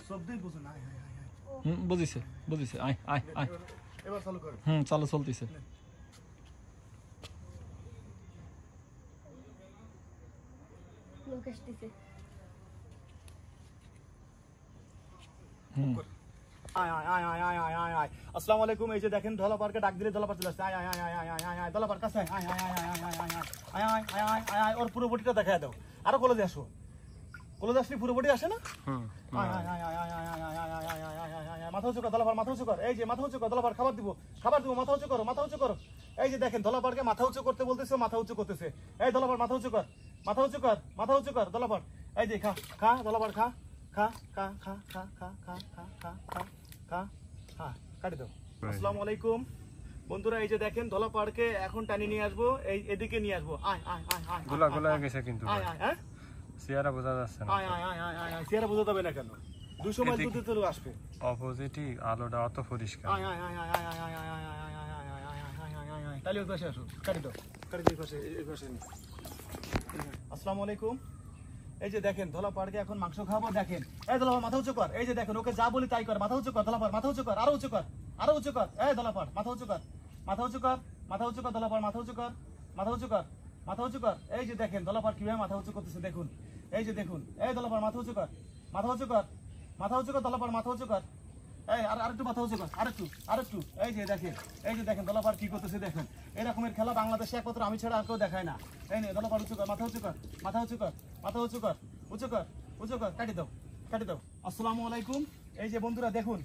শব্দই বুঝো না। আয় আয় আয় আয়। বুঝিছে বুঝিছে, আয় আয় আয়। এবার চালু করো। চালু চলতেছে। লোক আসতেছে। আয় আয় আয় আয় আয় আয় আয়। আসসালামু আলাইকুম। এই যে দেখেন ধলাপারকে ডাক দিলে ধলাপার চলে আসছে। আয় আয় আয় আয় আয় আয় আয়। ধলাপার কাছে আয় আয় আয় আয় আয় আয় আয় আয় আয় আয় আয় আয়। ওর পুরো বডিটা দেখায় দাও। আরো কলেজে আসো। কলেজে আসলে পুরো বডি আসে না? আয় আয় আয় আয় আয় আয় আয় আয় আয় আয় আয় আয় আয় আয়। মাথা উঁচু কর ধলাপার, মাথা উঁচু কর। এই যে মাথা উঁচু কর ধলাপার, খাবার দিব মাথা উঁচু করো, মাথা উঁচু করো। এই যে দেখেন ধলাপারকে মাথা উঁচু করতে বলতেছে, মাথা উঁচু করতেছে। এই ধলাপার মাথা উঁচু কর, মাথা উঁচু কর, মাথা উঁচু কর ধলাপার। এই যে খা খা ধলাপার, খা খা খা খা খা খা খা খা খা খা খা। হ্যাঁ কাটি দাও। আসসালামু আলাইকুম বন্ধুরা, এই যে দেখেন ধলাপারকে এখন টানি নিয়ে আসবো, এই এদিকে নিয়ে আসবো। আয় আয় আয় আয়। গোলা গোলা গেছে কিন্তু আয় আয় হ্যাঁ, চেহারা বোঝা যাচ্ছে না। আয় আয় আয় আয় আয়। চেহারা বোঝা যাবে না কেন? 200 মাইল দূর থেকে আসবে। অপোজিটই আলোটা অত পরিষ্কার। আয় আয় আয় আয় আয় আয় আয় আয় আয় আয় আয় আয় আয় আয় আয় আয় আয়। তাহলে ওই পাশে আসো, কাটি দাও, কাটি দাও এই পাশে নি। আসসালামু আলাইকুম। এই যে দেখেন ধলাপাড়কে এখন মাংস খাবো। দেখেন এই ধলাপাড় মাথা উঁচু কর। এই যে দেখেন ওকে যা বলি তাই কর। মাথা উঁচু কর ধলাপাড়, মাথা উঁচু কর, আরো উঁচু কর, আরো উঁচু কর। এই ধলাপাড় মাথা উঁচু কর, মাথা উঁচু কর, মাথা উঁচু কর ধলাপাড়, মাথা উঁচু কর, মাথা উঁচু কর, মাথা উঁচু কর। এই যে দেখেন ধলাপাড় কিভাবে মাথা উঁচু করতেছে দেখুন। এই যে দেখুন, এই ধলাপাড় মাথা উঁচু কর, মাথা উঁচু কর, মাথা উঁচু কর ধলাপাড়, মাথা উঁচু কর। এই আরেকটু মাথা উঁচু কর, আরেকটু আরেকটু। এই যে দেখেন, এই যে দেখেন ধলাপাড় কি করতেছে দেখেন। এরকমের খেলা বাংলাদেশে একমাত্র আমি ছাড়া আর কেউ দেখায় না। এই নে ধলাপাড় উঁচু কর, মাথা উঁচু কর, মাথা উঁচু কর, মাথা উঁচু কর, উঁচু কর, উঁচু কর, কাটি দাও, কাটি দাও। আসসালামু আলাইকুম। এই যে বন্ধুরা দেখুন,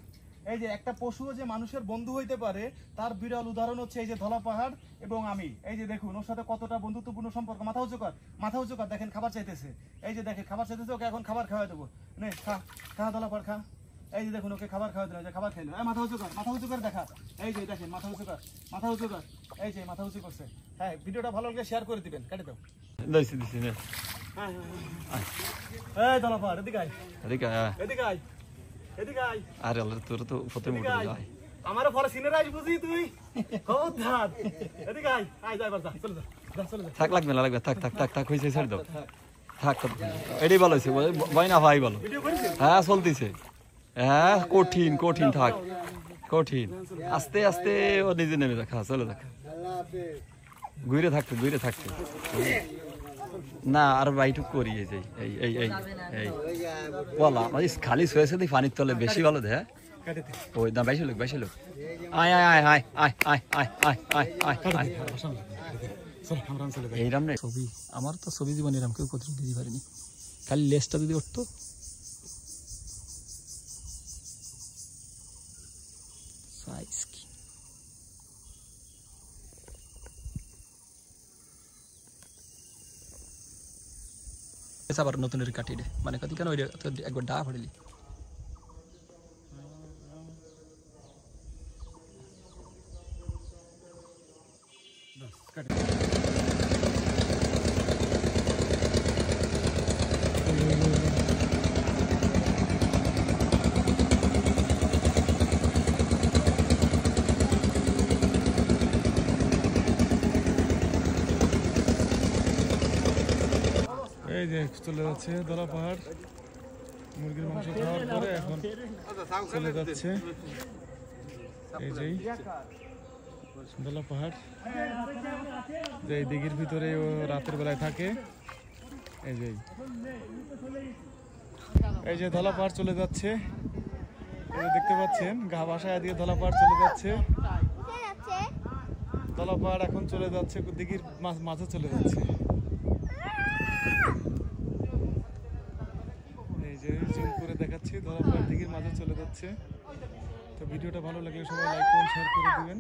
এই যে একটা পশু যে মানুষের বন্ধু হইতে পারে তার বিরল উদাহরণ হচ্ছে এই যে ধলাপাহাড় এবং আমি। এই যে দেখুন ওর সাথে কতটা বন্ধুত্বপূর্ণ সম্পর্ক। মাথা উঁচু কর, মাথা উঁচু কর। দেখেন খাবার চাইতেছে। এই যে দেখেন খাবার চাইতেছে, ওকে এখন খাবার খাওয়াই দেবো। নে খা খা ধলাপাড় খা। এই যে দেখুন ওকে খাবার খাওয়াই দিলাম, যে খাবার খাইলো। এই মাথা উঁচু কর, মাথা উঁচু করে দেখা। এই যে দেখেন মাথা উঁচু কর, মাথা উঁচু কর। এই যে মাথা উঁচু করছে। হ্যাঁ ভিডিওটা ভালো লাগলে শেয়ার করে দিবেন, কেটে দাও। দিছি দিছি নে। এই ধলাপাড় এদিকে আয়, এদিকে এদিকে আয়, এদিকে আয়। আরে আল্লাহ, তোর তো ফতে মুড়ে যায়। আমারও পরে সিনের আইস বুঝি তুই বহুত ধাত। এদিকে আয়, আয় যাই যা, চলে যা, যা চলে যা। থাক লাগবে না লাগবে, থাক থাক থাক থাক হইছে, ছেড়ে দাও। থাক থাক, এটাই ভালো হয়েছে, ভাই না ভাই ভালো। ভিডিও করিস? হ্যাঁ চলতেছে। হ্যাঁ কঠিন কঠিন, থাক কঠিন। আস্তে আস্তে ও নিজে নেমে দেখা, চলে দেখা। ঘুরে থাকতে ঘুরে থাকতে না, আর বাইটুক করি। এই যে এই এই এই এই বলা খালি শুয়েছে দি পানির তলে বেশি ভালো দে। হ্যাঁ ওই না, বাইশে লোক বাইশে লোক। আয় আয় আয় আয় আয় আয় আয় আয় আয় আয় আয়। এইরাম রে ছবি, আমার তো ছবি জীবন এরাম কেউ প্রতিরূপ দিতে পারিনি। খালি লেজটা যদি উঠতো। সাইজ কি আবার নতুন কাটি রে, মানে কত কেন একবার ডা পড়লি। এই যে চলে যাচ্ছে ধলাপাহাড় মুরগির মাংস খাওয়ার পরে, এখন চলে যাচ্ছে এই যে ধলাপাহাড়। যে এই দিঘির ভিতরে ও রাতের বেলায় থাকে। এই যে ধলাপাহাড় চলে যাচ্ছে, এই যে দেখতে পাচ্ছেন গা বাসায় দিয়ে ধলাপাহাড় চলে যাচ্ছে। ধলাপাহাড় এখন চলে যাচ্ছে দিঘির মাঝে চলে যাচ্ছে। এই যে জুম করে দেখাচ্ছি, ধলাপাহাড় দিঘির মাঝে চলে যাচ্ছে। তো ভিডিওটা ভালো লাগলে সবাই লাইক করুন, শেয়ার করে দিবেন।